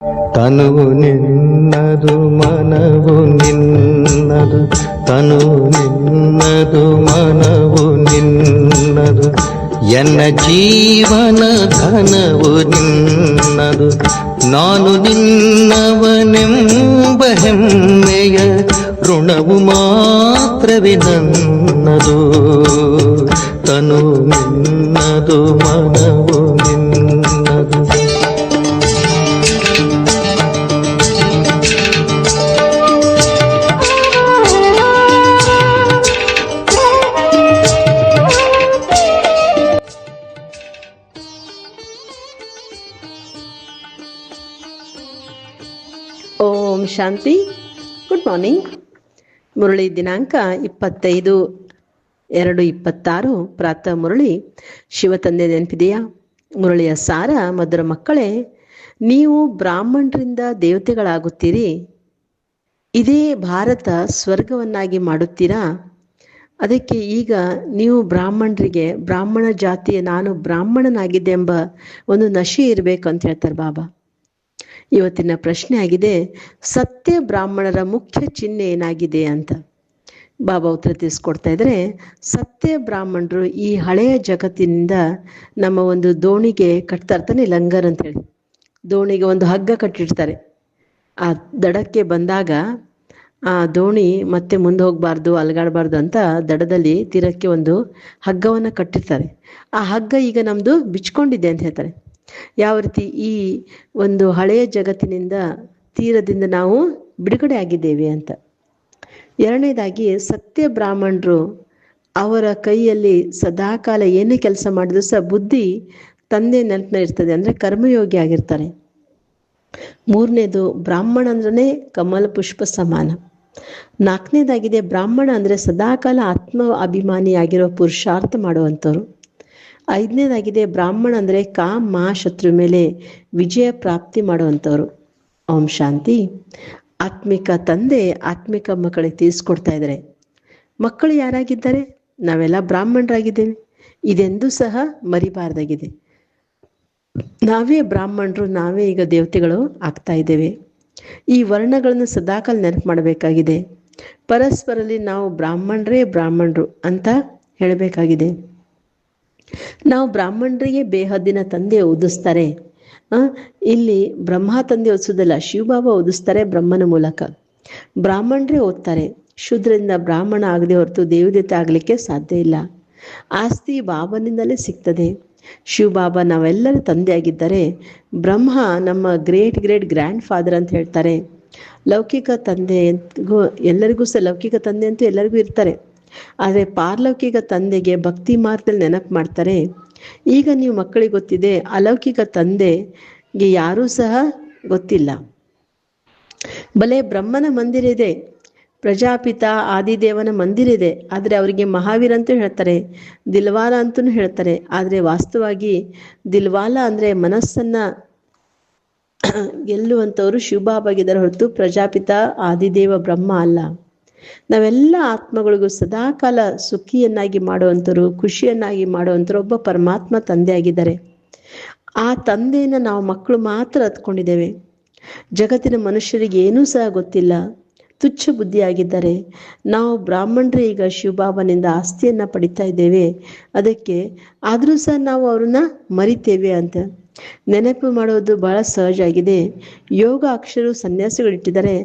ತನುವು ನಿನ್ನದು ಮನವು ನಿನ್ನದು, ತನುವು ನಿನ್ನದು ಮನವು ನಿನ್ನದು, ಎನ್ನ ಜೀವನ ಘನವು ನಿನ್ನದು. ನಾನು ನಿನ್ನವನೆಂಬ ಹೆಮ್ಮೆಯ ಋಣವು ಮಾತ್ರವೇ ನನ್ನದು. ತನು ನಿನ್ನದು ಮನವು ನಿನ್ನದು. ಓಂ ಶಾಂತಿ. Good morning. ಮುರಳಿ ದಿನಾಂಕ 25/2/26 ಪ್ರಾತಃ ಮುರಳಿ. ಶಿವತಂದೆ ನೆನಪಿದೆಯಾ? ಮುರಳಿಯ ಸಾರ: ಮಧುರ ಮಕ್ಕಳೇ, ನೀವು ಬ್ರಾಹ್ಮಣರಿಂದ ದೇವತೆಗಳಾಗುತ್ತೀರಿ. ಇದೇ ಭಾರತ ಸ್ವರ್ಗವನ್ನಾಗಿ ಮಾಡುತ್ತೀರಾ? ಅದಕ್ಕೆ ಈಗ ನೀವು ಬ್ರಾಹ್ಮಣರಿಗೆ, ಬ್ರಾಹ್ಮಣ ಜಾತಿಯ ನಾನು ಬ್ರಾಹ್ಮಣನಾಗಿದ್ದೆ ಎಂಬ ಒಂದು ನಶೆ ಇರಬೇಕು ಅಂತ ಹೇಳ್ತಾರೆ ಬಾಬಾ. ಇವತ್ತಿನ ಪ್ರಶ್ನೆ ಆಗಿದೆ, ಸತ್ಯ ಬ್ರಾಹ್ಮಣರ ಮುಖ್ಯ ಚಿಹ್ನೆ ಏನಾಗಿದೆ ಅಂತ. ಬಾಬಾ ಉತ್ತರ ತಿಳಿಸ್ಕೊಡ್ತಾ ಇದ್ರೆ, ಸತ್ಯ ಬ್ರಾಹ್ಮಣರು ಈ ಹಳೆಯ ಜಗತ್ತಿನಿಂದ ನಮ್ಮ ಒಂದು ದೋಣಿಗೆ ಕಟ್ತಾ ಇರ್ತಾನೆ, ಲಂಗರ್ ಅಂತ ಹೇಳಿ. ದೋಣಿಗೆ ಒಂದು ಹಗ್ಗ ಕಟ್ಟಿರ್ತಾರೆ. ಆ ದಡಕ್ಕೆ ಬಂದಾಗ ಆ ದೋಣಿ ಮತ್ತೆ ಮುಂದೆ ಹೋಗ್ಬಾರ್ದು, ಅಲಗಾಡಬಾರ್ದು ಅಂತ ದಡದಲ್ಲಿ ತೀರಕ್ಕೆ ಒಂದು ಹಗ್ಗವನ್ನು ಕಟ್ಟಿರ್ತಾರೆ. ಆ ಹಗ್ಗ ಈಗ ನಮ್ದು ಬಿಚ್ಕೊಂಡಿದೆ ಅಂತ ಹೇಳ್ತಾರೆ. ಯಾವ ರೀತಿ ಈ ಒಂದು ಹಳೆಯ ಜಗತ್ತಿನಿಂದ, ತೀರದಿಂದ ನಾವು ಬಿಡುಗಡೆ ಆಗಿದ್ದೇವೆ ಅಂತ. ಎರಡನೇದಾಗಿ, ಸತ್ಯ ಬ್ರಾಹ್ಮಣರು ಅವರ ಕೈಯಲ್ಲಿ ಸದಾಕಾಲ ಏನೇ ಕೆಲಸ ಮಾಡಿದ್ರು ಸಹ ಬುದ್ಧಿ ತಂದೆ ನೆನಪಿನ ಇರ್ತದೆ, ಅಂದ್ರೆ ಕರ್ಮಯೋಗಿ ಆಗಿರ್ತಾರೆ. ಮೂರನೇದು, ಬ್ರಾಹ್ಮಣ ಅಂದ್ರೆ ಕಮಲ ಪುಷ್ಪ ಸಮಾನ. ನಾಲ್ಕನೇದಾಗಿದೆ, ಬ್ರಾಹ್ಮಣ ಅಂದ್ರೆ ಸದಾಕಾಲ ಆತ್ಮ ಅಭಿಮಾನಿ ಆಗಿರೋ ಪುರುಷಾರ್ಥ ಮಾಡುವಂಥವ್ರು. ಐದನೇದಾಗಿದೆ, ಬ್ರಾಹ್ಮಣ ಅಂದರೆ ಕಾಮ ಶತ್ರು ಮೇಲೆ ವಿಜಯ ಪ್ರಾಪ್ತಿ ಮಾಡುವಂಥವ್ರು. ಓಂ ಶಾಂತಿ. ಆತ್ಮಿಕ ತಂದೆ ಆತ್ಮಿಕ ಮಕ್ಕಳಿಗೆ ತಿಳಿಸ್ಕೊಡ್ತಾ ಇದ್ದಾರೆ. ಮಕ್ಕಳು ಯಾರಾಗಿದ್ದಾರೆ? ನಾವೆಲ್ಲ ಬ್ರಾಹ್ಮಣರಾಗಿದ್ದೇವೆ. ಇದೆಂದೂ ಸಹ ಮರಿಬಾರ್ದಾಗಿದೆ. ನಾವೇ ಬ್ರಾಹ್ಮಣರು, ನಾವೇ ಈಗ ದೇವತೆಗಳು ಆಗ್ತಾ ಇದ್ದೇವೆ. ಈ ವರ್ಣಗಳನ್ನು ಸದಾಕಾಲ ನೆನಪು ಮಾಡಬೇಕಾಗಿದೆ. ಪರಸ್ಪರಲ್ಲಿ ನಾವು ಬ್ರಾಹ್ಮಣರು ಅಂತ ಹೇಳಬೇಕಾಗಿದೆ. ನಾವು ಬ್ರಾಹ್ಮಣರಿಗೆ ಬೇಹದ್ದಿನ ತಂದೆ ಓದಿಸ್ತಾರೆ. ಇಲ್ಲಿ ಬ್ರಹ್ಮ ತಂದೆ ಓದಿಸೋದಲ್ಲ, ಶಿವಬಾಬಾ ಓದಿಸ್ತಾರೆ ಬ್ರಹ್ಮನ ಮೂಲಕ. ಬ್ರಾಹ್ಮಣರೇ ಓದ್ತಾರೆ. ಶೂದ್ರದಿಂದ ಬ್ರಾಹ್ಮಣ ಆಗದೆ ಹೊರತು ದೇವದೇವತೆ ಆಗಲಿಕ್ಕೆ ಸಾಧ್ಯ ಇಲ್ಲ. ಆಸ್ತಿ ಬಾಬನಿಂದಲೇ ಸಿಗ್ತದೆ. ಶಿವಬಾಬಾ ನಾವೆಲ್ಲರೂ ತಂದೆ ಆಗಿದ್ದಾರೆ. ಬ್ರಹ್ಮ ನಮ್ಮ ಗ್ರೇಟ್ ಗ್ರ್ಯಾಂಡ್ ಫಾದರ್ ಅಂತ ಹೇಳ್ತಾರೆ. ಲೌಕಿಕ ತಂದೆ ಎಲ್ಲರಿಗೂ ಸಹ, ಲೌಕಿಕ ತಂದೆ ಅಂತೂ ಎಲ್ಲರಿಗೂ ಇರ್ತಾರೆ. ಆದರೆ ಪಾರಲೌಕಿಕ ತಂದೆಗೆ ಭಕ್ತಿ ಮಾರ್ಗದಲ್ಲಿ ನೆನಪು ಮಾಡ್ತಾರೆ. ಈಗ ನೀವು ಮಕ್ಕಳಿಗೆ ಗೊತ್ತಿದೆ, ಅಲೌಕಿಕ ತಂದೆಗೆ ಯಾರೂ ಸಹ ಗೊತ್ತಿಲ್ಲ. ಬಲೆ ಬ್ರಹ್ಮನ ಮಂದಿರ ಇದೆ, ಪ್ರಜಾಪಿತ ಆದಿದೇವನ ಮಂದಿರ ಇದೆ. ಆದರೆ ಅವರಿಗೆ ಮಹಾವೀರ ಅಂತೂ ಹೇಳ್ತಾರೆ, ದಿಲ್ವಾಲ ಅಂತೂ ಹೇಳ್ತಾರೆ. ಆದರೆ ವಾಸ್ತವವಾಗಿ ದಿಲ್ವಾಲ ಅಂದರೆ ಮನಸ್ಸನ್ನ ಗೆಲ್ಲುವಂಥವ್ರು ಶಿವಬಾಬಾಗಿದ್ದಾರೆ ಹೊರತು ಪ್ರಜಾಪಿತ ಆದಿದೇವ ಬ್ರಹ್ಮ ಅಲ್ಲ. ನಾವೆಲ್ಲ ಆತ್ಮಗಳಿಗೂ ಸದಾಕಾಲ ಸುಖಿಯನ್ನಾಗಿ ಮಾಡುವಂಥವ್ರು, ಖುಷಿಯನ್ನಾಗಿ ಮಾಡುವಂಥವ್ರು ಒಬ್ಬ ಪರಮಾತ್ಮ ತಂದೆ ಆಗಿದ್ದಾರೆ. ಆ ತಂದೆಯನ್ನು ನಾವು ಮಕ್ಕಳು ಮಾತ್ರ ಹತ್ಕೊಂಡಿದ್ದೇವೆ. ಜಗತ್ತಿನ ಮನುಷ್ಯರಿಗೆ ಏನೂ ಸಹ ಗೊತ್ತಿಲ್ಲ, ತುಚ್ಛ ಬುದ್ಧಿಯಾಗಿದ್ದಾರೆ. ನಾವು ಬ್ರಾಹ್ಮಣರೇ ಈಗ ಶಿವಬಾಬನಿಂದ ಆಸ್ತಿಯನ್ನು ಪಡಿತಾ ಇದ್ದೇವೆ. ಅದಕ್ಕೆ ಆದರೂ ಸಹ ನಾವು ಅವ್ರನ್ನ ಮರಿತೇವೆ ಅಂತ ನೆನಪು ಮಾಡೋದು ಬಹಳ ಸಹಜ ಆಗಿದೆ. ಯೋಗ ಅಕ್ಷರ ಸನ್ಯಾಸಿಗಳಿಟ್ಟಿದ್ದಾರೆ,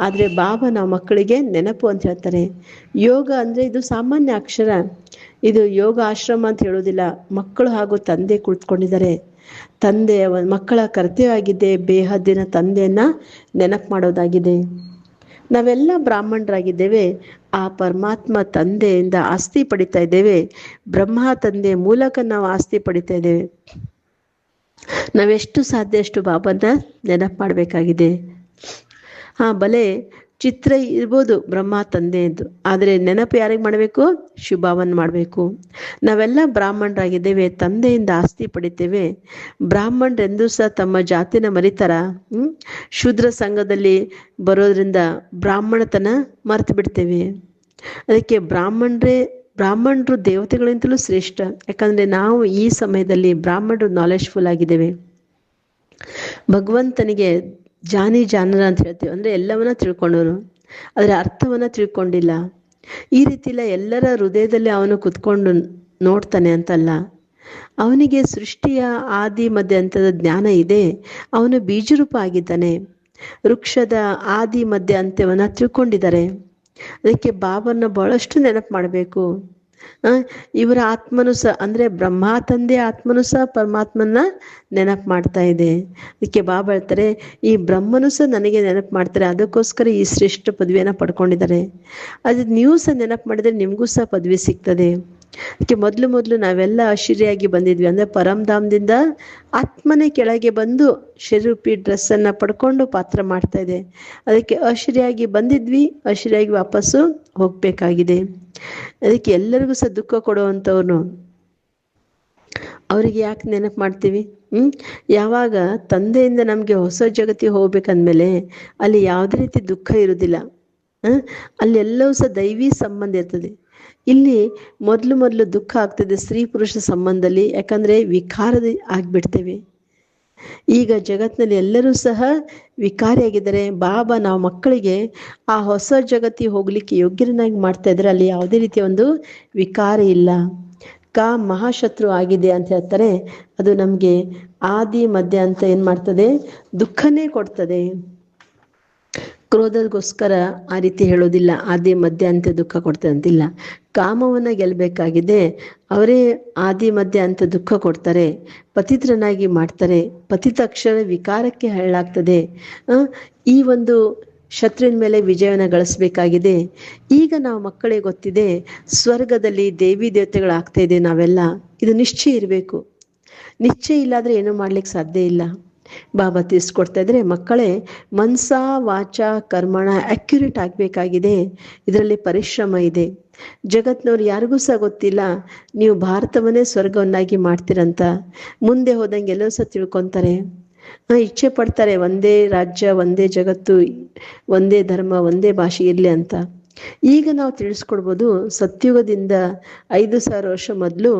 ಆದರೆ ಬಾಬಾ ನಾವು ಮಕ್ಕಳಿಗೆ ನೆನಪು ಅಂತ ಹೇಳ್ತಾರೆ. ಯೋಗ ಅಂದರೆ ಇದು ಸಾಮಾನ್ಯ ಅಕ್ಷರ, ಇದು ಯೋಗ ಆಶ್ರಮ ಅಂತ ಹೇಳೋದಿಲ್ಲ. ಮಕ್ಕಳು ಹಾಗೂ ತಂದೆ ಕುಳಿತುಕೊಂಡಿದ್ದಾರೆ. ತಂದೆ ಮಕ್ಕಳ ಕರ್ತವ್ಯ ಆಗಿದೆ ಬೇಹದ್ದಿನ ತಂದೆಯನ್ನ ನೆನಪು ಮಾಡೋದಾಗಿದೆ. ನಾವೆಲ್ಲ ಬ್ರಾಹ್ಮಣರಾಗಿದ್ದೇವೆ. ಆ ಪರಮಾತ್ಮ ತಂದೆಯಿಂದ ಆಸ್ತಿ ಪಡಿತಾ ಇದ್ದೇವೆ. ಬ್ರಹ್ಮ ತಂದೆ ಮೂಲಕ ನಾವು ಆಸ್ತಿ ಪಡಿತಾ ಇದ್ದೇವೆ. ನಾವೆಷ್ಟು ಸಾಧ್ಯ ಅಷ್ಟು ಬಾಬಾನ ನೆನಪು ಮಾಡಬೇಕಾಗಿದೆ. ಬಲೆ ಚಿತ್ರ ಇರ್ಬೋದು ಬ್ರಹ್ಮ ತಂದೆಯದ್ದು, ಆದರೆ ನೆನಪು ಯಾರಿಗೆ ಮಾಡಬೇಕು? ಶಿವಬಾಬನ್ ಮಾಡಬೇಕು. ನಾವೆಲ್ಲ ಬ್ರಾಹ್ಮಣರಾಗಿದ್ದೇವೆ, ತಂದೆಯಿಂದ ಆಸ್ತಿ ಪಡಿತೇವೆ. ಬ್ರಾಹ್ಮಣರೆಂದೂ ಸಹ ತಮ್ಮ ಜಾತಿನ ಮರಿತಾರ? ಶೂದ್ರ ಸಂಘದಲ್ಲಿ ಬರೋದ್ರಿಂದ ಬ್ರಾಹ್ಮಣತನ ಮರೆತು ಬಿಡ್ತೇವೆ. ಅದಕ್ಕೆ ಬ್ರಾಹ್ಮಣರು ದೇವತೆಗಳಿಂತಲೂ ಶ್ರೇಷ್ಠ. ಯಾಕಂದರೆ ನಾವು ಈ ಸಮಯದಲ್ಲಿ ಬ್ರಾಹ್ಮಣರು ನಾಲೆಜ್ಫುಲ್ ಆಗಿದ್ದೇವೆ. ಭಗವಂತನಿಗೆ ಜಾನರ ಅಂತ ಹೇಳ್ತೀವಿ, ಅಂದರೆ ಎಲ್ಲವನ್ನ ತಿಳ್ಕೊಂಡವನು, ಅದರ ಅರ್ಥವನ್ನ ತಿಳ್ಕೊಂಡಿಲ್ಲ. ಈ ರೀತಿ ಇಲ್ಲ, ಎಲ್ಲರ ಹೃದಯದಲ್ಲಿ ಅವನು ಕುತ್ಕೊಂಡು ನೋಡ್ತಾನೆ ಅಂತಲ್ಲ. ಅವನಿಗೆ ಸೃಷ್ಟಿಯ ಆದಿ ಮಧ್ಯ ಅಂತದ ಜ್ಞಾನ ಇದೆ. ಅವನು ಬೀಜರೂಪ ಆಗಿದ್ದಾನೆ. ವೃಕ್ಷದ ಆದಿ ಮಧ್ಯ ಅಂತ್ಯವನ್ನ ತಿಳ್ಕೊಂಡಿದ್ದಾರೆ. ಅದಕ್ಕೆ ಬಾಬನ್ನ ಬಹಳಷ್ಟು ನೆನಪು ಮಾಡಬೇಕು. ಇವರ ಆತ್ಮನು ಸಹ, ಅಂದರೆ ಬ್ರಹ್ಮ ತಂದೆ ಆತ್ಮನು ಸಹ ಪರಮಾತ್ಮನ ನೆನಪು ಮಾಡ್ತಾ ಇದೆ. ಅದಕ್ಕೆ ಬಾಬಾ ಹೇಳ್ತಾರೆ, ಈ ಬ್ರಹ್ಮನು ಸಹ ನನಗೆ ನೆನಪು ಮಾಡ್ತಾರೆ, ಅದಕ್ಕೋಸ್ಕರ ಈ ಶ್ರೇಷ್ಠ ಪದವಿಯನ್ನು ಪಡ್ಕೊಂಡಿದ್ದಾರೆ. ಅದು ನೀವು ಸಹ ನೆನಪು ಮಾಡಿದರೆ ನಿಮಗೂ ಸಹ ಪದವಿ ಸಿಗ್ತದೆ. ಅದಕ್ಕೆ ಮೊದಲು ನಾವೆಲ್ಲ ಅಶರೀರಿಯಾಗಿ ಬಂದಿದ್ವಿ, ಅಂದರೆ ಪರಂಧಾಮದಿಂದ ಆತ್ಮನೇ ಕೆಳಗೆ ಬಂದು ಶರೀರೂಪಿ ಡ್ರೆಸ್ಸನ್ನು ಪಡ್ಕೊಂಡು ಪಾತ್ರ ಮಾಡ್ತಾ ಇದೆ. ಅದಕ್ಕೆ ಅಶರೀರಿಯಾಗಿ ಬಂದಿದ್ವಿ, ಅಶರೀರಿಯಾಗಿ ವಾಪಸ್ಸು ಹೋಗಬೇಕಾಗಿದೆ. ಅದಕ್ಕೆ ಎಲ್ಲರಿಗೂ ಸಹ ದುಃಖ ಕೊಡುವಂಥವ್ನು ಅವರಿಗೆ ಯಾಕೆ ನೆನಪು ಮಾಡ್ತೀವಿ? ಯಾವಾಗ ತಂದೆಯಿಂದ ನಮಗೆ ಹೊಸ ಜಗತ್ತಿಗೆ ಹೋಗ್ಬೇಕಂದ್ಮೇಲೆ ಅಲ್ಲಿ ಯಾವುದೇ ರೀತಿ ದುಃಖ ಇರುವುದಿಲ್ಲ. ಅಲ್ಲೆಲ್ಲವೂ ಸಹ ದೈವಿ ಸಂಬಂಧ ಇರ್ತದೆ. ಇಲ್ಲಿ ಮೊದಲು ದುಃಖ ಆಗ್ತದೆ ಸ್ತ್ರೀ ಪುರುಷ ಸಂಬಂಧದಲ್ಲಿ, ಯಾಕಂದರೆ ವಿಕಾರದ ಆಗಿಬಿಡ್ತೇವೆ. ಈಗ ಜಗತ್ತಿನಲ್ಲಿ ಎಲ್ಲರೂ ಸಹ ವಿಕಾರಿಯಾಗಿದ್ದಾರೆ. ಬಾಬಾ ನಾವು ಮಕ್ಕಳಿಗೆ ಆ ಹೊಸ ಜಗತ್ತಿಗೆ ಹೋಗ್ಲಿಕ್ಕೆ ಯೋಗ್ಯರನ್ನಾಗಿ ಮಾಡ್ತಾ ಇದ್ದಾರೆ. ಅಲ್ಲಿ ಯಾವುದೇ ರೀತಿಯ ಒಂದು ವಿಕಾರ ಇಲ್ಲ. ಮಹಾಶತ್ರು ಆಗಿದೆ ಅಂತ ಹೇಳ್ತಾರೆ. ಅದು ನಮಗೆ ಆದಿ ಮಧ್ಯ ಅಂತ ಏನು ಮಾಡ್ತದೆ? ದುಃಖನೇ ಕೊಡ್ತದೆ. ಕ್ರೋಧಗೋಸ್ಕರ ಆ ರೀತಿ ಹೇಳೋದಿಲ್ಲ, ಆದಿ ಮಧ್ಯ ಅಂತ ದುಃಖ ಕೊಡ್ತದೆ ಅಂತಿಲ್ಲ. ಕಾಮವನ್ನ ಗೆಲ್ಲಬೇಕಾಗಿದೆ, ಅವರೇ ಆದಿ ಮಧ್ಯ ಅಂತ ದುಃಖ ಕೊಡ್ತಾರೆ, ಪತಿತ್ರನಾಗಿ ಮಾಡ್ತಾರೆ. ಪತಿತ ಅಕ್ಷರ ವಿಕಾರಕ್ಕೆ ಹೇಳಲಾಗ್ತದೆ. ಈ ಒಂದು ಶತ್ರುವಿನ ಮೇಲೆ ವಿಜಯವನ್ನು ಗಳಿಸ್ಬೇಕಾಗಿದೆ. ಈಗ ನಾವು ಮಕ್ಕಳಿಗೆ ಗೊತ್ತಿದೆ, ಸ್ವರ್ಗದಲ್ಲಿ ದೇವಿ ದೇವತೆಗಳಾಗ್ತಾ ಇದೆ ನಾವೆಲ್ಲ. ಇದು ನಿಶ್ಚಯ ಇರಬೇಕು. ನಿಶ್ಚಯ ಇಲ್ಲಾದ್ರೆ ಏನೂ ಮಾಡ್ಲಿಕ್ಕೆ ಸಾಧ್ಯ ಇಲ್ಲ. ಬಾಬಾ ತಿಳಿಸ್ಕೊಡ್ತಾ ಇದ್ರೆ, ಮಕ್ಕಳೇ ಮನ್ಸ ವಾಚ ಕರ್ಮಣ ಅಕ್ಯುರೇಟ್ ಆಗಬೇಕಾಗಿದೆ. ಇದರಲ್ಲಿ ಪರಿಶ್ರಮ ಇದೆ. ಜಗತ್ನವ್ರು ಯಾರಿಗೂ ಸಹ ಗೊತ್ತಿಲ್ಲ ನೀವು ಭಾರತವನ್ನೇ ಸ್ವರ್ಗವನ್ನಾಗಿ ಮಾಡ್ತೀರಂತ. ಮುಂದೆ ಹೋದಂಗೆ ಎಲ್ಲರೂ ಸಹ ತಿಳ್ಕೊತಾರೆ, ಇಚ್ಛೆ ಪಡ್ತಾರೆ ಒಂದೇ ರಾಜ್ಯ, ಒಂದೇ ಜಗತ್ತು, ಒಂದೇ ಧರ್ಮ, ಒಂದೇ ಭಾಷೆ ಇರಲಿ ಅಂತ. ಈಗ ನಾವು ತಿಳಿಸ್ಕೊಡ್ಬೋದು, ಸತ್ಯುಗದಿಂದ 5,000 ವರ್ಷ ಮೊದಲು,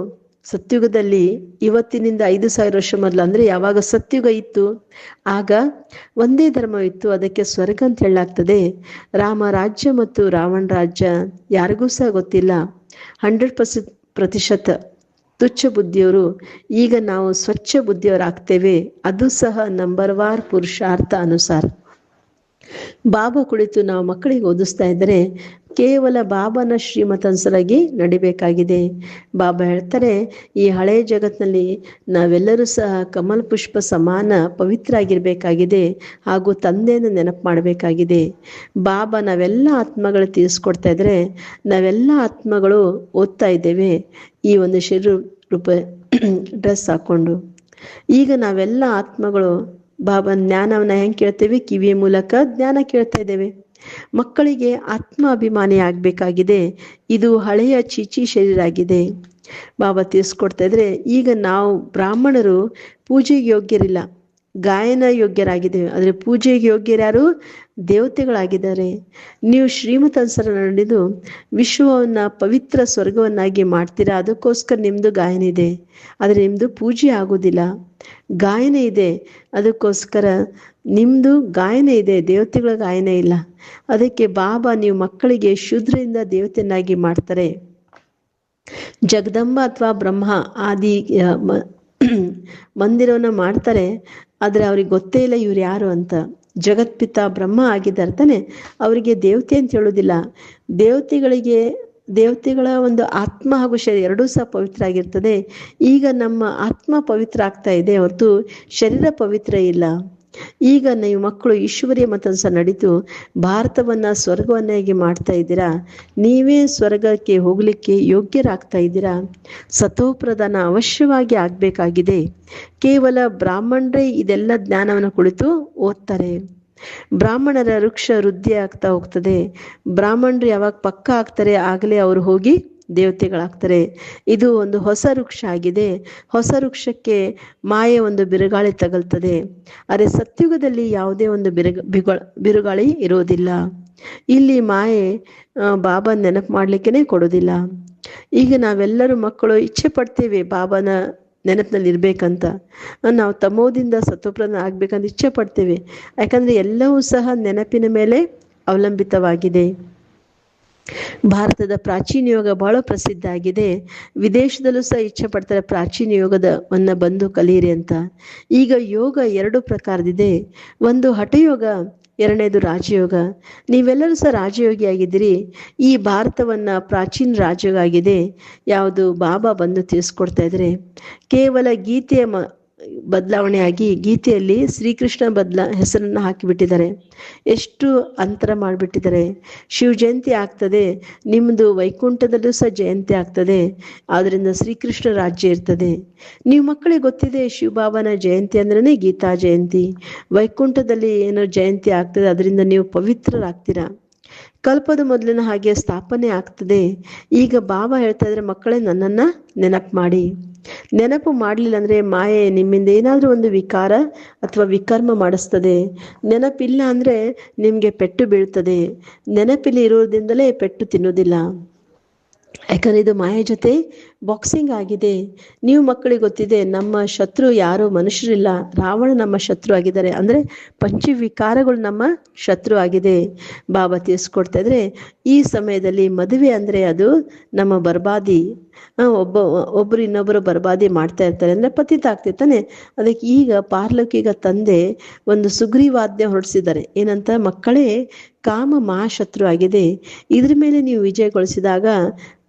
ಸತ್ಯುಗದಲ್ಲಿ ಇವತ್ತಿನಿಂದ 5,000 ವರ್ಷ ಮೊದಲು, ಅಂದರೆ ಯಾವಾಗ ಸತ್ಯುಗ ಇತ್ತು ಆಗ ಒಂದೇ ಧರ್ಮವಿತ್ತು, ಅದಕ್ಕೆ ಸ್ವರ್ಗ ಅಂತ ಹೇಳಲಾಗ್ತದೆ. ರಾಮ ರಾಜ್ಯ ಮತ್ತು ರಾವಣ ರಾಜ್ಯ ಯಾರಿಗೂ ಸಹ ಗೊತ್ತಿಲ್ಲ. 100% ತುಚ್ಛ ಬುದ್ಧಿಯವರು. ಈಗ ನಾವು ಸ್ವಚ್ಛ ಬುದ್ಧಿಯವರಾಗ್ತೇವೆ. ಅದು ಸಹ ನಂಬರ್ ವಾರ್ ಪುರುಷಾರ್ಥ ಅನುಸಾರ. ಬಾಬಾ ಕುಳಿತು ನಾವು ಮಕ್ಕಳಿಗೆ ಓದಿಸ್ತಾ ಇದ್ದರೆ ಕೇವಲ ಬಾಬಾನ ಶ್ರೀಮತನುಸಾರಾಗಿ ನಡಿಬೇಕಾಗಿದೆ. ಬಾಬಾ ಹೇಳ್ತಾರೆ, ಈ ಹಳೆಯ ಜಗತ್ತಿನಲ್ಲಿ ನಾವೆಲ್ಲರೂ ಸಹ ಕಮಲ ಪುಷ್ಪ ಸಮಾನ ಪವಿತ್ರ ಆಗಿರಬೇಕಾಗಿದೆ, ಹಾಗೂ ತಂದೆಯನ್ನು ನೆನಪು ಮಾಡಬೇಕಾಗಿದೆ. ಬಾಬಾ ನಾವೆಲ್ಲ ಆತ್ಮಗಳು ತಿಳಿಸ್ಕೊಡ್ತಾ ಇದ್ರೆ, ನಾವೆಲ್ಲ ಆತ್ಮಗಳು ಓದ್ತಾ ಇದ್ದೇವೆ ಈ ಒಂದು ಶರೀರ ರೂಪ ಡ್ರೆಸ್ ಹಾಕ್ಕೊಂಡು. ಈಗ ನಾವೆಲ್ಲ ಆತ್ಮಗಳು ಬಾಬಾ ಜ್ಞಾನವನ್ನ ಹೆಂಗೆ ಕೇಳ್ತೇವೆ? ಕಿವಿಯ ಮೂಲಕ ಜ್ಞಾನ ಕೇಳ್ತಾ ಇದ್ದೇವೆ. ಮಕ್ಕಳಿಗೆ ಆತ್ಮ ಅಭಿಮಾನಿ ಆಗಬೇಕಾಗಿದೆ. ಇದು ಹಳೆಯ ಚೀಚಿ ಶರೀರ ಆಗಿದೆ. ಬಾಬಾ ತಿಳಿಸ್ಕೊಡ್ತಾ ಇದ್ರೆ, ಈಗ ನಾವು ಬ್ರಾಹ್ಮಣರು ಪೂಜೆಗೆ ಯೋಗ್ಯರಿಲ್ಲ, ಗಾಯನ ಯೋಗ್ಯರಾಗಿದ್ದೇವೆ. ಆದರೆ ಪೂಜೆಗೆ ಯೋಗ್ಯರ್ಯಾರು? ದೇವತೆಗಳಾಗಿದ್ದಾರೆ. ನೀವು ಶ್ರೀಮತ ಅನುಸಾರ ನಡೆದು ವಿಶ್ವವನ್ನು ಪವಿತ್ರ ಸ್ವರ್ಗವನ್ನಾಗಿ ಮಾಡ್ತೀರಾ, ಅದಕ್ಕೋಸ್ಕರ ನಿಮ್ಮದು ಗಾಯನ ಇದೆ. ಆದರೆ ನಿಮ್ಮದು ಪೂಜೆ ಆಗೋದಿಲ್ಲ. ಗಾಯನ ಇದೆ, ಅದಕ್ಕೋಸ್ಕರ ನಿಮ್ಮದು ಗಾಯನ ಇದೆ, ದೇವತೆಗಳ ಗಾಯನ ಇಲ್ಲ. ಅದಕ್ಕೆ ಬಾಬಾ ನೀವು ಮಕ್ಕಳಿಗೆ ಶೂದ್ರದಿಂದ ದೇವತೆಯನ್ನಾಗಿ ಮಾಡ್ತಾರೆ. ಜಗದಂಬ ಅಥವಾ ಬ್ರಹ್ಮ ಆದಿ ಮಂದಿರವನ್ನು ಮಾಡ್ತಾರೆ, ಆದರೆ ಅವ್ರಿಗೆ ಗೊತ್ತೇ ಇಲ್ಲ ಇವ್ರು ಯಾರು ಅಂತ. ಜಗತ್ಪಿತ ಬ್ರಹ್ಮ ಆಗಿದ್ದಾರೆ ತಾನೆ, ಅವರಿಗೆ ದೇವತೆ ಅಂತ ಹೇಳೋದಿಲ್ಲ. ದೇವತೆಗಳ ಒಂದು ಆತ್ಮ ಹಾಗೂ ಶರೀರ ಎರಡೂ ಸಹ ಪವಿತ್ರ ಆಗಿರ್ತದೆ. ಈಗ ನಮ್ಮ ಆತ್ಮ ಪವಿತ್ರ ಆಗ್ತಾ ಇದೆ ಹೊರತು ಶರೀರ ಪವಿತ್ರ ಇಲ್ಲ. ಈಗ ನೀವು ಮಕ್ಕಳು ಈಶ್ವರ್ಯ ಮತನುಸಾರ ನಡೀತು ಭಾರತವನ್ನ ಸ್ವರ್ಗವನ್ನಾಗಿ ಮಾಡ್ತಾ ಇದ್ದೀರಾ. ನೀವೇ ಸ್ವರ್ಗಕ್ಕೆ ಹೋಗ್ಲಿಕ್ಕೆ ಯೋಗ್ಯರಾಗ್ತಾ ಇದ್ದೀರಾ. ಸತೋಪ್ರಧಾನ ಅವಶ್ಯವಾಗಿ ಆಗಬೇಕಾಗಿದೆ. ಕೇವಲ ಬ್ರಾಹ್ಮಣರೇ ಇದೆಲ್ಲ ಜ್ಞಾನವನ್ನು ಕುಳಿತು ಓದ್ತಾರೆ. ಬ್ರಾಹ್ಮಣರ ವೃಕ್ಷ ವೃದ್ಧಿ ಆಗ್ತಾ ಹೋಗ್ತದೆ. ಬ್ರಾಹ್ಮಣರು ಯಾವಾಗ ಪಕ್ಕ ಆಗ್ತಾರೆ ಆಗಲೇ ಅವರು ಹೋಗಿ ದೇವತೆಗಳಾಗ್ತಾರೆ. ಇದು ಒಂದು ಹೊಸ ವೃಕ್ಷ ಆಗಿದೆ. ಹೊಸ ವೃಕ್ಷಕ್ಕೆ ಮಾಯೆ ಒಂದು ಬಿರುಗಾಳಿ ತಗಲ್ತದೆ. ಆದರೆ ಸತ್ಯುಗದಲ್ಲಿ ಯಾವುದೇ ಒಂದು ಬಿರುಗಾಳಿ ಇರೋದಿಲ್ಲ. ಇಲ್ಲಿ ಮಾಯೆ ಬಾಬಾ ನೆನಪು ಮಾಡ್ಲಿಕ್ಕೇನೆ ಕೊಡೋದಿಲ್ಲ. ಈಗ ನಾವೆಲ್ಲರೂ ಮಕ್ಕಳು ಇಚ್ಛೆ ಪಡ್ತೇವೆ ಬಾಬಾನ ನೆನಪಿನಲ್ಲಿ ಇರಬೇಕಂತ. ನಾವು ತಮೋದಿಂದ ಸತ್ವಪ್ರಧಾನ ಆಗ್ಬೇಕಂತ ಇಚ್ಛೆ ಪಡ್ತೇವೆ. ಯಾಕಂದರೆ ಎಲ್ಲವೂ ಸಹ ನೆನಪಿನ ಮೇಲೆ ಅವಲಂಬಿತವಾಗಿದೆ. ಭಾರತದ ಪ್ರಾಚೀನ ಯೋಗ ಬಹಳ ಪ್ರಸಿದ್ಧ ಆಗಿದೆ. ವಿದೇಶದಲ್ಲೂ ಸಹ ಇಚ್ಛೆ ಪಡ್ತಾರೆ ಪ್ರಾಚೀನ ಯೋಗದವನ್ನು ಬಂದು ಕಲಿಯಿರಿ ಅಂತ. ಈಗ ಯೋಗ 2 ಪ್ರಕಾರದಿದೆ. ಒಂದು ಹಠಯೋಗ, ಎರಡನೇದು ರಾಜಯೋಗ. ನೀವೆಲ್ಲರೂ ಸಹ ರಾಜಯೋಗಿ ಆಗಿದ್ದೀರಿ. ಈ ಭಾರತವನ್ನು ಪ್ರಾಚೀನ ರಾಜಯೋಗ ಆಗಿದೆ. ಯಾವುದು ಬಾಬಾ ಬಂದು ತಿಳಿಸ್ಕೊಡ್ತಾ ಇದ್ದಾರೆ. ಕೇವಲ ಗೀತೆಯ ಬದಲಾವಣೆ ಆಗಿ ಗೀತೆಯಲ್ಲಿ ಶ್ರೀಕೃಷ್ಣ ಹೆಸರನ್ನು ಹಾಕಿಬಿಟ್ಟಿದ್ದಾರೆ. ಎಷ್ಟು ಅಂತರ ಮಾಡಿಬಿಟ್ಟಿದ್ದಾರೆ. ಶಿವ ಜಯಂತಿ ಆಗ್ತದೆ, ನಿಮ್ಮದು ವೈಕುಂಠದಲ್ಲೂ ಸಹ ಜಯಂತಿ ಆಗ್ತದೆ. ಆದ್ದರಿಂದ ಶ್ರೀಕೃಷ್ಣ ರಾಜ್ಯ ಇರ್ತದೆ. ನೀವು ಮಕ್ಕಳಿಗೆ ಗೊತ್ತಿದೆ ಶಿವಬಾಬನ ಜಯಂತಿ ಅಂದ್ರೇ ಗೀತಾ ಜಯಂತಿ. ವೈಕುಂಠದಲ್ಲಿ ಏನೋ ಜಯಂತಿ ಆಗ್ತದೆ, ಅದರಿಂದ ನೀವು ಪವಿತ್ರರಾಗ್ತೀರಾ. ಕಲ್ಪದ ಮೊದಲಿನ ಹಾಗೆ ಸ್ಥಾಪನೆ ಆಗ್ತದೆ. ಈಗ ಬಾಬಾ ಹೇಳ್ತಾ ಇದ್ರೆ ಮಕ್ಕಳೇ ನನ್ನನ್ನು ನೆನಪು ಮಾಡಿ. ನೆನಪು ಮಾಡಲಿಲ್ಲ ಅಂದರೆ ಮಾಯೆ ನಿಮ್ಮಿಂದ ಏನಾದರೂ ಒಂದು ವಿಕಾರ ಅಥವಾ ವಿಕರ್ಮ ಮಾಡಿಸ್ತದೆ. ನೆನಪಿಲ್ಲ ಅಂದರೆ ನಿಮಗೆ ಪೆಟ್ಟು ಬೀಳ್ತದೆ. ನೆನಪಿಲ್ಲಿ ಇರೋದ್ರಿಂದಲೇ ಪೆಟ್ಟು ತಿನ್ನೋದಿಲ್ಲ. ಯಾಕಂದರೆ ಇದು ಮಾಯೆ ಜೊತೆ ಬಾಕ್ಸಿಂಗ್ ಆಗಿದೆ. ನೀವು ಮಕ್ಕಳಿಗೆ ಗೊತ್ತಿದೆ ನಮ್ಮ ಶತ್ರು ಯಾರು ಮನುಷ್ಯರಿಲ್ಲ, ರಾವಣ ನಮ್ಮ ಶತ್ರು ಆಗಿದ್ದಾರೆ. ಅಂದರೆ ಪಂಚವಿಕಾರಗಳು ನಮ್ಮ ಶತ್ರು ಆಗಿದೆ. ಬಾಬಾ ತಿಳಿಸ್ಕೊಡ್ತಾ ಇದ್ರೆ ಈ ಸಮಯದಲ್ಲಿ ಮದುವೆ ಅಂದರೆ ಅದು ನಮ್ಮ ಬರ್ಬಾದಿ. ಒಬ್ಬರು ಇನ್ನೊಬ್ಬರು ಬರ್ಬಾದಿ ಮಾಡ್ತಾ ಇರ್ತಾರೆ ಅಂದರೆ ಪತಿತ ಆಗ್ತಿರ್ತಾನೆ. ಅದಕ್ಕೆ ಈಗ ಪಾರ್ಲೌಕಿಕ ತಂದೆ ಒಂದು ಸುಗ್ರೀವಾಜ್ಞೆ ಹೊರಡಿಸಿದ್ದಾರೆ. ಏನಂತ, ಮಕ್ಕಳೇ ಕಾಮ ಮಹಾಶತ್ರು ಆಗಿದೆ. ಇದ್ರ ಮೇಲೆ ನೀವು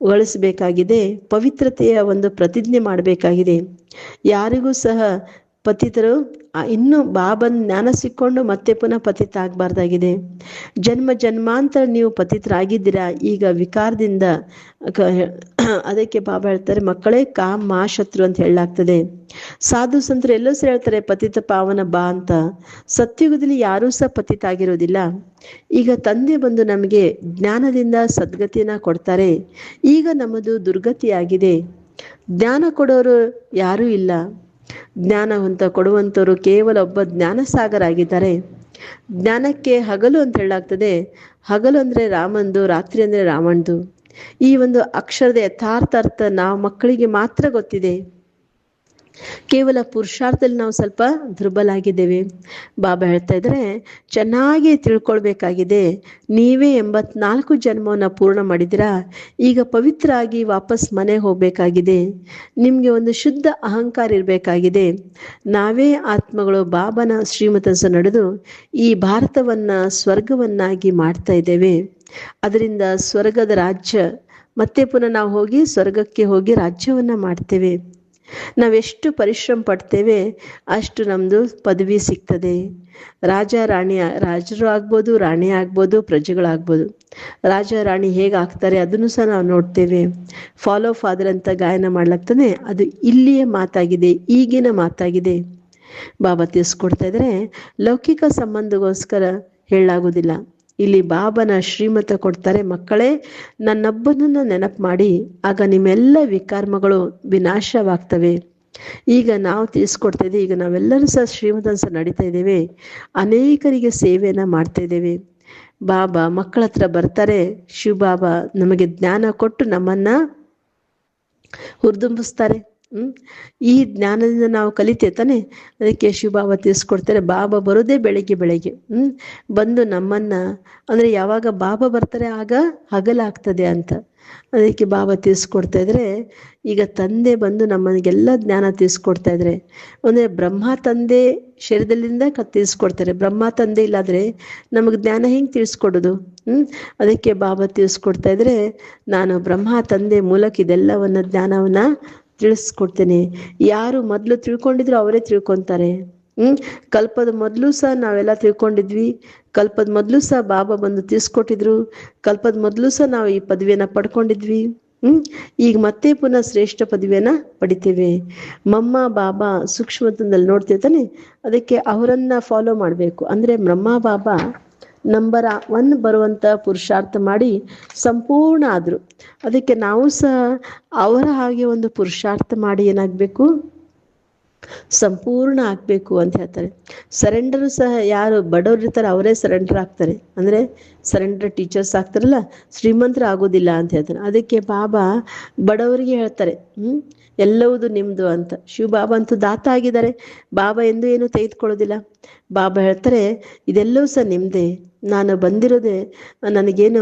ಗಳಿಸಬೇಕಾಗಿದೆ. ಪವಿತ್ರತೆಯ ಒಂದು ಪ್ರತಿಜ್ಞೆ ಮಾಡಬೇಕಾಗಿದೆ. ಯಾರಿಗೂ ಸಹ ಪತಿತರು ಇನ್ನೂ ಬಾಬನ ಜ್ಞಾನ ಸಿಕ್ಕೊಂಡು ಮತ್ತೆ ಪುನಃ ಪತಿತ ಆಗಬಾರ್ದಾಗಿದೆ. ಜನ್ಮ ಜನ್ಮಾಂತರ ನೀವು ಪತಿತರಾಗಿದ್ದೀರಾ. ಈಗ ವಿಕಾರದಿಂದ ಅದಕ್ಕೆ ಬಾಬಾ ಹೇಳ್ತಾರೆ ಮಕ್ಕಳೇ ಕಾಮ ಮಹಾಶತ್ರು ಅಂತ ಹೇಳಲಾಗ್ತದೆ. ಸಾಧು ಸಂತರು ಎಲ್ಲೋ ಸಹ ಹೇಳ್ತಾರೆ ಪತಿತ ಪಾವನ ಬಾ ಅಂತ. ಸತ್ಯುಗದಲ್ಲಿ ಯಾರೂ ಸಹ ಪತಿತ ಆಗಿರೋದಿಲ್ಲ. ಈಗ ತಂದೆ ಬಂದು ನಮಗೆ ಜ್ಞಾನದಿಂದ ಸದ್ಗತಿಯನ್ನ ಕೊಡ್ತಾರೆ. ಈಗ ನಮ್ಮದು ದುರ್ಗತಿಯಾಗಿದೆ. ಜ್ಞಾನ ಕೊಡೋರು ಯಾರೂ ಇಲ್ಲ. ಜ್ಞಾನವಂತ ಕೊಡುವಂಥವ್ರು ಕೇವಲ ಒಬ್ಬ ಜ್ಞಾನಸಾಗರ ಆಗಿದ್ದಾರೆ. ಜ್ಞಾನಕ್ಕೆ ಹಗಲು ಅಂತ ಹೇಳಲಾಗ್ತದೆ. ಹಗಲು ಅಂದರೆ ರಾಮಂದು, ರಾತ್ರಿ ಅಂದರೆ ರಾವಣದು. ಈ ಒಂದು ಅಕ್ಷರದ ಯಥಾರ್ಥ ಅರ್ಥ ನಾವು ಮಕ್ಕಳಿಗೆ ಮಾತ್ರ ಗೊತ್ತಿದೆ. ಕೇವಲ ಪುರುಷಾರ್ಥದಲ್ಲಿ ನಾವು ಸ್ವಲ್ಪ ದುರ್ಬಲ ಆಗಿದ್ದೇವೆ. ಬಾಬಾ ಹೇಳ್ತಾ ಇದ್ರೆ ಚೆನ್ನಾಗಿ ತಿಳ್ಕೊಳ್ಬೇಕಾಗಿದೆ. ನೀವೇ 84 ಜನ್ಮವನ್ನು ಪೂರ್ಣ ಮಾಡಿದಿರಾ. ಈಗ ಪವಿತ್ರ ಆಗಿ ವಾಪಸ್ ಮನೆಗೆ ಹೋಗಬೇಕಾಗಿದೆ. ನಿಮಗೆ ಒಂದು ಶುದ್ಧ ಅಹಂಕಾರ ಇರಬೇಕಾಗಿದೆ. ನಾವೇ ಆತ್ಮಗಳು ಬಾಬನ ಶ್ರೀಮತಸ ನಡೆದು ಈ ಭಾರತವನ್ನು ಸ್ವರ್ಗವನ್ನಾಗಿ ಮಾಡ್ತಾ ಇದ್ದೇವೆ. ಅದರಿಂದ ಸ್ವರ್ಗದ ರಾಜ್ಯ ಮತ್ತೆ ಪುನಃ ನಾವು ಹೋಗಿ ಸ್ವರ್ಗಕ್ಕೆ ಹೋಗಿ ರಾಜ್ಯವನ್ನು ಮಾಡ್ತೇವೆ. ನಾವೆಷ್ಟು ಪರಿಶ್ರಮ ಪಡ್ತೇವೆ ಅಷ್ಟು ನಮ್ಮದು ಪದವಿ ಸಿಗ್ತದೆ. ರಾಜರು ಆಗ್ಬೋದು, ರಾಣಿ ಆಗ್ಬೋದು, ಪ್ರಜೆಗಳಾಗ್ಬೋದು. ರಾಜ ರಾಣಿ ಹೇಗೆ ಆಗ್ತಾರೆ ಅದನ್ನು ಸಹ ನಾವು ನೋಡ್ತೇವೆ. ಫಾಲೋ ಫಾದರ್ ಅಂತ ಗಾಯನ ಮಾಡ್ಲಾಗ್ತದೆ. ಅದು ಇಲ್ಲಿಯ ಮಾತಾಗಿದೆ, ಈಗಿನ ಮಾತಾಗಿದೆ. ಬಾಬಾ ತಿಳಿಸ್ಕೊಡ್ತಾ ಇದ್ರೆ ಲೌಕಿಕ ಸಂಬಂಧಗೋಸ್ಕರ ಹೇಳಲಾಗುವುದಿಲ್ಲ. ಇಲ್ಲಿ ಬಾಬನ ಶ್ರೀಮತ ಕೊಡ್ತಾರೆ, ಮಕ್ಕಳೇ ನನ್ನೊಬ್ಬನನ್ನು ನೆನಪು ಮಾಡಿ, ಆಗ ನಿಮ್ಮೆಲ್ಲ ವಿಕರ್ಮಗಳು ವಿನಾಶವಾಗ್ತವೆ. ಈಗ ನಾವು ತಿಳಿಸ್ಕೊಡ್ತಾ ಇದ್ದೀವಿ. ಈಗ ನಾವೆಲ್ಲರೂ ಸಹ ಶ್ರೀಮತನ ನಡೀತಾ ಇದ್ದೇವೆ. ಅನೇಕರಿಗೆ ಸೇವೆಯನ್ನು ಮಾಡ್ತಾ ಇದ್ದೇವೆ. ಬಾಬಾ ಮಕ್ಕಳ ಹತ್ರ ಬರ್ತಾರೆ. ಶಿವ ಬಾಬಾ ನಮಗೆ ಜ್ಞಾನ ಕೊಟ್ಟು ನಮ್ಮನ್ನು ಹುರಿದುಂಬಿಸ್ತಾರೆ. ಈ ಜ್ಞಾನದಿಂದ ನಾವು ಕಲಿತೇವೆ ತಾನೆ. ಅದಕ್ಕೆ ಶಿವಬಾಬಾ ತಿಳಿಸ್ಕೊಡ್ತಾರೆ, ಬಾಬಾ ಬರೋದೇ ಬೆಳಗ್ಗೆ ಬಂದು ನಮ್ಮನ್ನು ಅಂದರೆ ಯಾವಾಗ ಬಾಬಾ ಬರ್ತಾರೆ ಆಗ ಹಗಲಾಗ್ತದೆ ಅಂತ. ಅದಕ್ಕೆ ಬಾಬಾ ತಿಳಿಸ್ಕೊಡ್ತಾ ಇದ್ರೆ ಈಗ ತಂದೆ ಬಂದು ನಮ್ಮನಿಗೆಲ್ಲ ಜ್ಞಾನ ತಿಳಿಸ್ಕೊಡ್ತಾ ಇದ್ರೆ ಅಂದರೆ ಬ್ರಹ್ಮ ತಂದೆ ಶರೀರದಲ್ಲಿಂದ ತಿಳಿಸ್ಕೊಡ್ತಾರೆ. ಬ್ರಹ್ಮ ತಂದೆ ಇಲ್ಲಾದರೆ ನಮಗೆ ಜ್ಞಾನ ಹೆಂಗೆ ತಿಳಿಸ್ಕೊಡೋದು? ಅದಕ್ಕೆ ಬಾಬಾ ತಿಳಿಸ್ಕೊಡ್ತಾ ಇದ್ರೆ ನಾನು ಬ್ರಹ್ಮ ತಂದೆ ಮೂಲಕ ಇದೆಲ್ಲವನ್ನ ಜ್ಞಾನವನ್ನು ತಿಳಿಸ್ಕೊಡ್ತೇನೆ. ಯಾರು ಮೊದಲು ತಿಳ್ಕೊಂಡಿದ್ರು ಅವರೇ ತಿಳ್ಕೊತಾರೆ. ಕಲ್ಪದ ಮೊದಲು ಸಹ ನಾವೆಲ್ಲ ತಿಳ್ಕೊಂಡಿದ್ವಿ. ಕಲ್ಪದ ಮೊದಲು ಸಹ ಬಾಬಾ ಬಂದು ತಿಳಿಸ್ಕೊಟ್ಟಿದ್ರು. ಕಲ್ಪದ ಮೊದಲು ಸಹ ನಾವು ಈ ಪದವಿಯನ್ನು ಪಡ್ಕೊಂಡಿದ್ವಿ. ಈಗ ಮತ್ತೆ ಪುನಃ ಶ್ರೇಷ್ಠ ಪದವಿಯನ್ನು ಪಡಿತೇವೆ. ಮಮ್ಮ ಬಾಬಾ ಸೂಕ್ಷ್ಮತದಲ್ಲಿ ನೋಡ್ತೇವೆ ತಾನೆ. ಅದಕ್ಕೆ ಅವರನ್ನ ಫಾಲೋ ಮಾಡಬೇಕು. ಅಂದರೆ ಬ್ರಹ್ಮ ಬಾಬಾ ನಂಬರ್ 1 ಬರುವಂಥ ಪುರುಷಾರ್ಥ ಮಾಡಿ ಸಂಪೂರ್ಣ ಆದರು. ಅದಕ್ಕೆ ನಾವು ಸಹ ಅವರ ಹಾಗೆ ಒಂದು ಪುರುಷಾರ್ಥ ಮಾಡಿ ಏನಾಗಬೇಕು, ಸಂಪೂರ್ಣ ಆಗಬೇಕು ಅಂತ ಹೇಳ್ತಾರೆ. ಸರೆಂಡರು ಸಹ ಯಾರು ಬಡವರು ಇರ್ತಾರೆ ಅವರೇ ಸರೆಂಡರ್ ಆಗ್ತಾರೆ. ಅಂದರೆ ಸರೆಂಡರ್ ಟೀಚರ್ಸ್ ಆಗ್ತಾರಲ್ಲ, ಶ್ರೀಮಂತರು ಆಗೋದಿಲ್ಲ ಅಂತ ಹೇಳ್ತಾರೆ. ಅದಕ್ಕೆ ಬಾಬಾ ಬಡವರಿಗೆ ಹೇಳ್ತಾರೆ, ಎಲ್ಲವುದು ನಿಮ್ಮದು ಅಂತ. ಶಿವ ಬಾಬಾ ಅಂತೂ ದಾತ ಆಗಿದ್ದಾರೆ. ಬಾಬಾ ಎಂದು ಏನು ತೆಗೆದುಕೊಳ್ಳೋದಿಲ್ಲ. ಬಾಬಾ ಹೇಳ್ತಾರೆ, ಇದೆಲ್ಲವೂ ಸಹ ನಿಮ್ಮದೇ. ನಾನು ಬಂದಿರೋದೇ ನನಗೇನು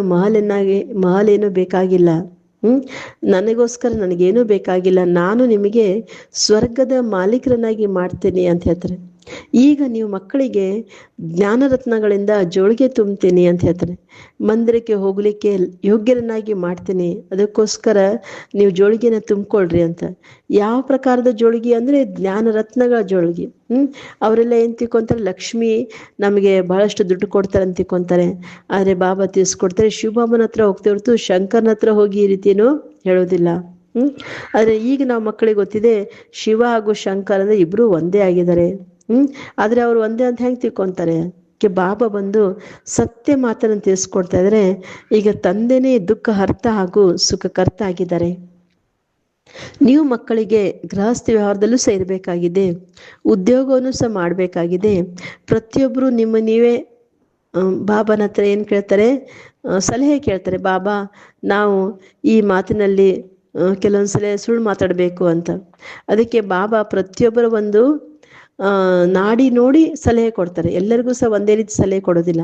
ಮಹಲೇನು ಬೇಕಾಗಿಲ್ಲ. ನನಗೋಸ್ಕರ ನನಗೇನೂ ಬೇಕಾಗಿಲ್ಲ. ನಾನು ನಿಮಗೆ ಸ್ವರ್ಗದ ಮಾಲೀಕರನ್ನಾಗಿ ಮಾಡ್ತೀನಿ ಅಂತ ಹೇಳ್ತಾರೆ. ಈಗ ನೀವು ಮಕ್ಕಳಿಗೆ ಜ್ಞಾನರತ್ನಗಳಿಂದ ಜೋಳಿಗೆ ತುಂಬ್ತೀನಿ ಅಂತ ಹೇಳ್ತಾರೆ. ಮಂದಿರಕ್ಕೆ ಹೋಗ್ಲಿಕ್ಕೆ ಯೋಗ್ಯರನ್ನಾಗಿ ಮಾಡ್ತೀನಿ, ಅದಕ್ಕೋಸ್ಕರ ನೀವು ಜೋಳಿಗೆನ ತುಂಬಿಕೊಳ್ರಿ ಅಂತ. ಯಾವ ಪ್ರಕಾರದ ಜೋಳಿಗೆ ಅಂದರೆ ಜ್ಞಾನರತ್ನಗಳ ಜೋಳಿಗೆ. ಅವರೆಲ್ಲ ಏನು ತಿಳ್ಕೊಂತಾರೆ, ಲಕ್ಷ್ಮಿ ನಮಗೆ ಬಹಳಷ್ಟು ದುಡ್ಡು ಕೊಡ್ತಾರೆ ಅಂತ ತಿಳ್ಕೊಂತಾರೆ. ಆದರೆ ಬಾಬಾ ತಿಳಿಸ್ಕೊಡ್ತಾರೆ, ಶಿವಬಾಬನ ಹತ್ರ ಹೋಗ್ತೇ ಹೊರತು ಶಂಕರನ ಹತ್ರ ಹೋಗಿ ಈ ರೀತಿಯೂ ಹೇಳೋದಿಲ್ಲ. ಆದರೆ ಈಗ ನಾವು ಮಕ್ಕಳಿಗೆ ಗೊತ್ತಿದೆ, ಶಿವ ಹಾಗೂ ಶಂಕರ ಅಂದರೆ ಇಬ್ಬರು ಒಂದೇ ಆಗಿದ್ದಾರೆ. ಆದರೆ ಅವರು ಒಂದೇ ಅಂತ ಹೆಂಗೆ ತಿಳ್ಕೊಂತಾರೆ? ಬಾಬಾ ಬಂದು ಸತ್ಯ ಮಾತನ್ನು ತಿಳಿಸ್ಕೊಡ್ತಾ ಇದ್ದಾರೆ. ಈಗ ತಂದೆನೇ ದುಃಖ ಹರ್ತ ಹಾಗೂ ಸುಖಕರ್ತ ಆಗಿದ್ದಾರೆ. ನೀವು ಮಕ್ಕಳಿಗೆ ಗೃಹಸ್ಥ ವ್ಯವಹಾರದಲ್ಲೂ ಸಹ ಇರಬೇಕಾಗಿದೆ, ಉದ್ಯೋಗವನ್ನು ಸಹ ಮಾಡಬೇಕಾಗಿದೆ. ಪ್ರತಿಯೊಬ್ಬರು ನೀವೇ ಬಾಬಾನ ಹತ್ರ ಏನು ಕೇಳ್ತಾರೆ? ಸಲಹೆ ಕೇಳ್ತಾರೆ. ಬಾಬಾ, ನಾವು ಈ ಮಾತಿನಲ್ಲಿ ಕೆಲವೊಂದ್ಸಲ ಸುಳ್ಳು ಮಾತಾಡಬೇಕು ಅಂತ. ಅದಕ್ಕೆ ಬಾಬಾ ಪ್ರತಿಯೊಬ್ಬರ ಒಂದು ನಾಡಿ ನೋಡಿ ಸಲಹೆ ಕೊಡ್ತಾರೆ. ಎಲ್ಲರಿಗೂ ಸಹ ಒಂದೇ ರೀತಿ ಸಲಹೆ ಕೊಡೋದಿಲ್ಲ.